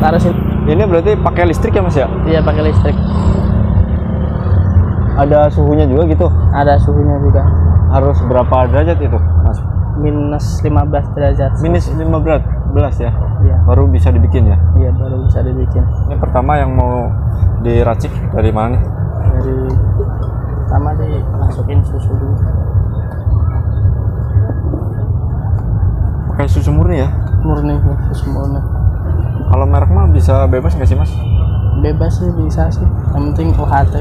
taruh sini. Ini berarti pakai listrik ya Mas ya? Iya, pakai listrik. Ada suhunya juga gitu? Ada suhunya juga. Harus berapa derajat itu Mas? Minus 15 derajat. Minus 15 ya? Iya. Baru bisa dibikin ya? Iya, baru bisa dibikin. Ini pertama yang mau diracik dari mana nih? Dari pertama dimasukin susu dulu. Pakai susu murni ya? Murni, susu murni. Kalau merek mah bisa bebas nggak sih Mas? Bebas sih, bisa sih. Yang penting UHT.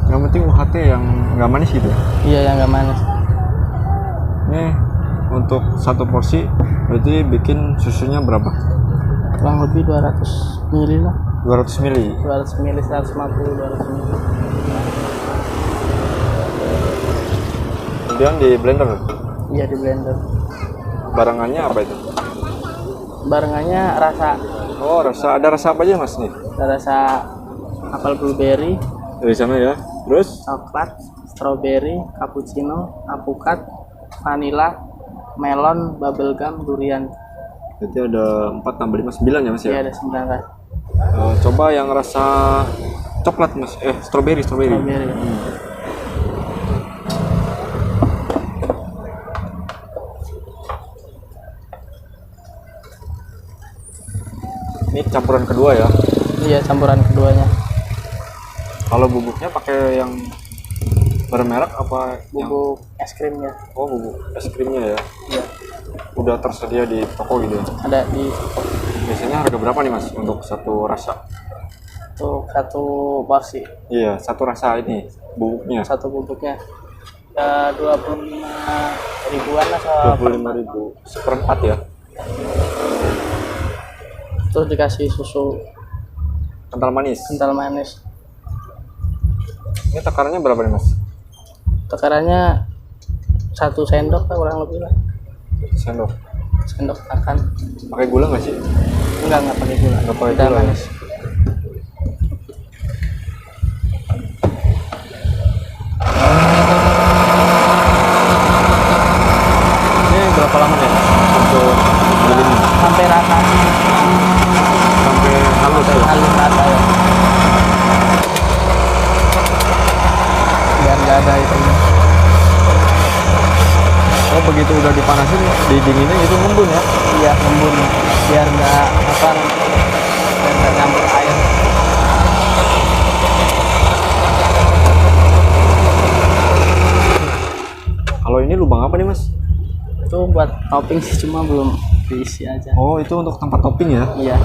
Yang penting UHT yang nggak manis gitu ya? Iya, yang nggak manis. Ini untuk satu porsi berarti bikin susunya berapa? Kurang lebih 200 ml lah. 200 ml. 200 ml, 150, 200 ml. Kemudian di blender. Iya, di blender. Barangannya apa itu? Barengannya rasa. Oh, ada rasa apa aja Mas nih? Ada rasa apel blueberry, Dari sana ya. Terus coklat, strawberry, cappuccino, apukat, vanilla, melon, bubblegum, durian. berarti ada 4 tambah 5 9 ya Mas ya? Iya, ada 9 rasa. Coba yang rasa coklat Mas. Strawberry. Strawberry. Ini campuran kedua ya. Iya, campuran keduanya. Kalau bubuknya pakai yang bermerek apa yang Bubuk es krimnya. oh bubuk es krimnya ya? Iya, Udah tersedia di toko gitu ya? ada di Biasanya harga berapa nih Mas untuk satu rasa? untuk satu porsi. Iya, satu rasa ini bubuknya. Satu bubuknya 25 ribuan lah. 25.000 seperempat ya. Terus dikasih susu Kental manis. kental manis. Ini takarannya berapa nih Mas? Takarannya 1 sendok lah, kurang lebih lah. Sendok. Sendok makan. Pakai gula nggak sih? Enggak pakai gula. Nggak pakai Udah gula ya? manis. Ini berapa lama nih untuk bikin Sampai rata, sampai halus ya? halus rata ya. Biar nggak ada itu. Oh begitu udah dipanasin, didinginnya itu ngembun ya? Iya, embun. Biar nggak nyampur air. Kalau ini lubang apa nih Mas? Itu buat topping sih, cuma belum diisi aja. Oh itu untuk tempat topping ya? Iya.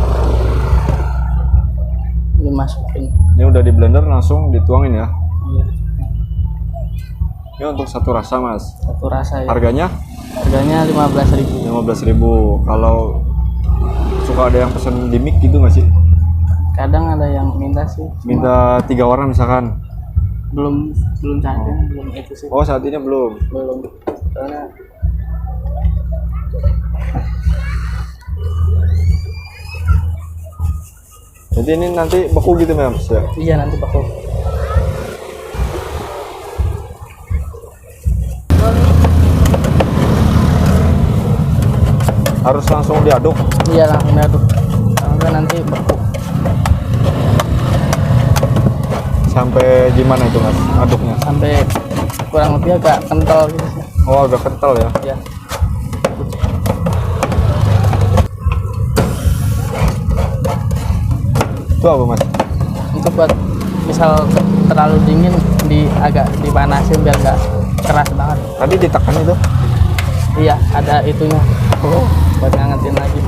Dimasukin. Ini udah di blender langsung dituangin ya? Iya. Ini untuk satu rasa Mas. Satu rasa ya. Harganya Harganya 15.000. 15.000. Kalau suka ada yang pesen di mix gitu nggak sih? Kadang ada yang minta sih. Minta 3 warna misalkan. Belum ada, belum itu sih. Oh saat ini belum. Belum. Soalnya Jadi ini nanti beku gitu Mas ya? iya, nanti beku. Harus langsung diaduk. Iya, langsung diaduk. Kalau nanti beku. Sampai gimana itu Mas aduknya? Sampai kurang lebih agak kental gitu sih. Oh agak kental ya? Iya. Itu apa Mas? Itu buat misal terlalu dingin agak dipanasin biar nggak keras banget. Tadi ditekan itu? Iya, ada itunya. Buat ngangetin lagi.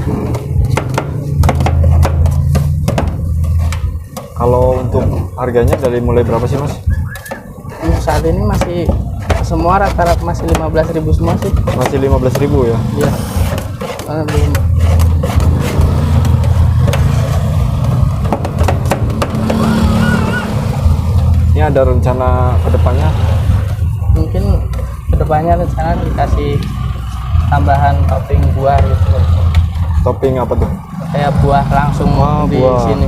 Kalau untuk harganya dari mulai berapa sih Mas? Saat ini masih semua rata-rata masih 15.000 semua sih. Masih 15.000 ya? Iya. Soalnya belum. Ini ada rencana kedepannya? Mungkin kedepannya rencana dikasih tambahan topping buah gitu. Topping apa tuh? Kayak buah langsung di buah. sini.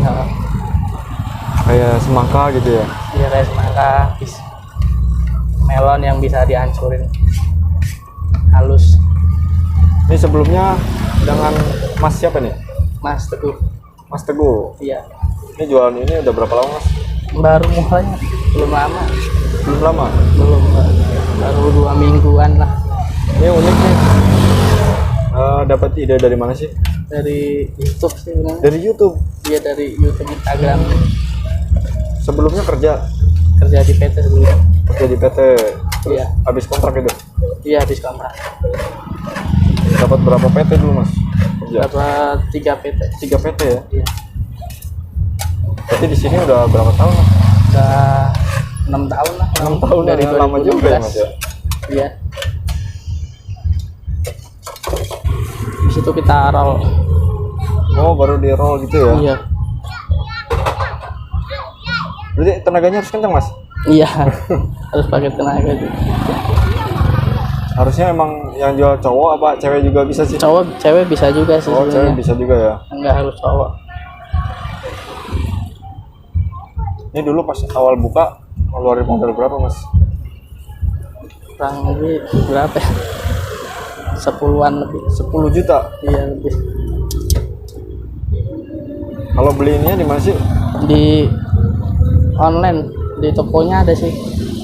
Kayak semangka gitu ya? Iya, kayak semangka, melon yang bisa dihancurin halus. Ini sebelumnya dengan Mas siapa nih? Mas Teguh. Mas Teguh. Iya. Ini jualan ini udah berapa lama Mas? Baru mulai, belum lama. Belum lama. Belum, baru 2 mingguan lah. Ini unik nih. Dapat ide dari mana sih? Dari YouTube sih benar. Dari YouTube. Iya, dari YouTube, Instagram. Sebelumnya kerja Kerja di PT sebelumnya. kerja di PT. Terus Iya. habis kontrak itu. Iya, habis kontrak. Dapat berapa PT dulu Mas? Kerja. Dapat 3 PT. 3 PT ya. Iya. Berarti di sini udah berapa tahun Mas? Udah 6 tahun lah. 6 tahun dari ya, lama juga ya Mas ya. Iya. Di situ kita roll. Oh, baru di roll gitu ya. Iya. Berarti tenaganya harus kencang Mas? Iya. Harus pakai tenaga tuh. Harusnya emang yang jual cowok apa cewek juga bisa sih? Cowok, cewek bisa juga sih Oh, cewek sebenarnya. bisa juga ya. Enggak harus cowok. Ini dulu pas awal buka ngeluarin modal berapa Mas? Kurang lebih berapa ya? 10-an lebih. 10 juta. Iya, lebih. Kalau beli ininya di mana sih? Di online, di tokonya ada sih.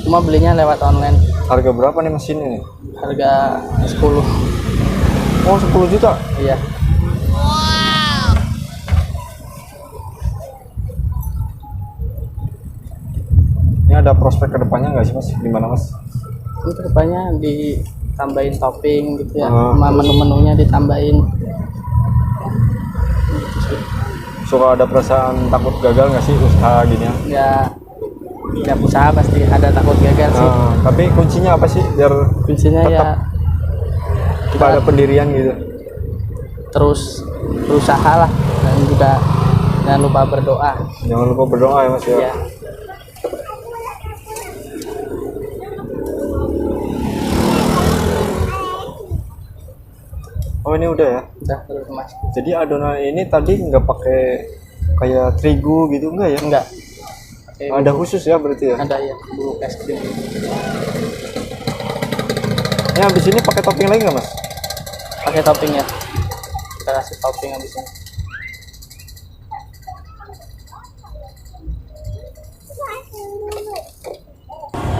Cuma belinya lewat online. Harga berapa nih mesin ini? Harga 10. Oh, 10 juta. Iya. Ini ada prospek kedepannya nggak sih Mas? Gimana Mas? Ini kedepannya ditambahin topping gitu ya. Ah, Sama menu-menunya ditambahin. Suka ada perasaan takut gagal nggak sih usaha gini ya? Ya, tiap usaha pasti ada takut gagal sih. Tapi kuncinya apa sih biar Kuncinya ya kita ada pendirian gitu? terus berusaha lah, dan juga jangan lupa berdoa. Jangan lupa berdoa ya Mas ya. Ya. Oh, ini udah ya. Udah terus Mas. Jadi adonan ini tadi nggak pakai kayak terigu gitu enggak ya? Enggak. Ada khusus ya berarti ya? Ada ya, bubuk es krim. Ini habis ini pakai topping lagi nggak Mas? Pakai topping ya. Kita kasih topping habis ini.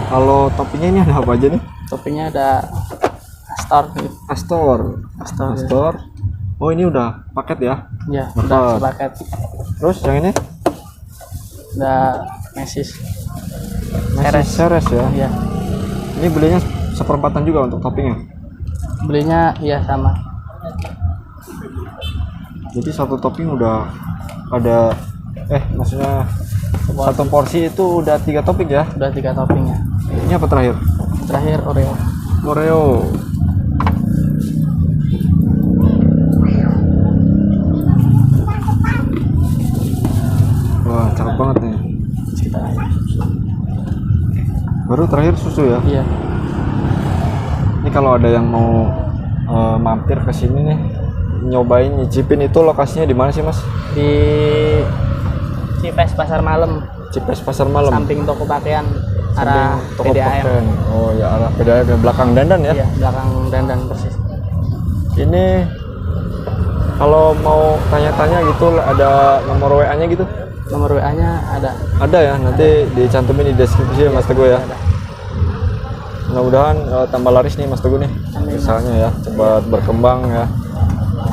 Kalau toppingnya ini ada apa aja nih? Toppingnya ada Astor gitu. Astor. Astor. Astor. Oh, ini udah paket ya? Ya, Mantap. udah sepaket. Terus yang ini? Udah mesis. Nasi seres ya? Ya. Ini belinya seperempatan juga untuk toppingnya. Belinya ya sama. Jadi satu topping udah ada maksudnya satu porsi itu udah 3 topping ya? Udah 3 toppingnya. Ini apa terakhir? Terakhir Oreo. Oreo. Wah, cakep banget nih. Kita Baru terakhir susu ya? iya. Ini kalau ada yang mau mampir ke sini nih, nyobain nyicipin itu lokasinya di mana sih Mas? Di Cipes Pasar Malam, Cipes Pasar Malam. samping toko pakaian, arah Samping toko PDAM. pakaian. Oh ya, arah PDAM di belakang dandan ya. Iya, belakang dandan persis. Ini kalau mau tanya-tanya gitu ada nomor WA-nya gitu? Nomor WA-nya ada. Ada ya, nanti dicantumin di deskripsi ya Mas Teguh ya. Ada. Mudah-mudahan tambah laris nih Mas Teguh nih. Amin. Usahanya ya, cepat berkembang ya.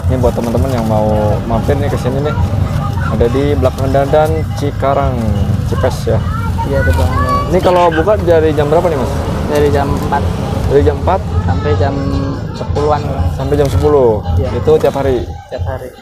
Ini buat teman-teman yang mau mampir nih ke sini nih. Ada di belakang dandan Cikarang, Cipes ya. Iya, di belakang. Ini kalau buka dari jam berapa nih Mas? Dari jam 4 Dari jam 4 sampai jam 10-an sampai jam 10. Iya. Itu tiap hari. tiap hari.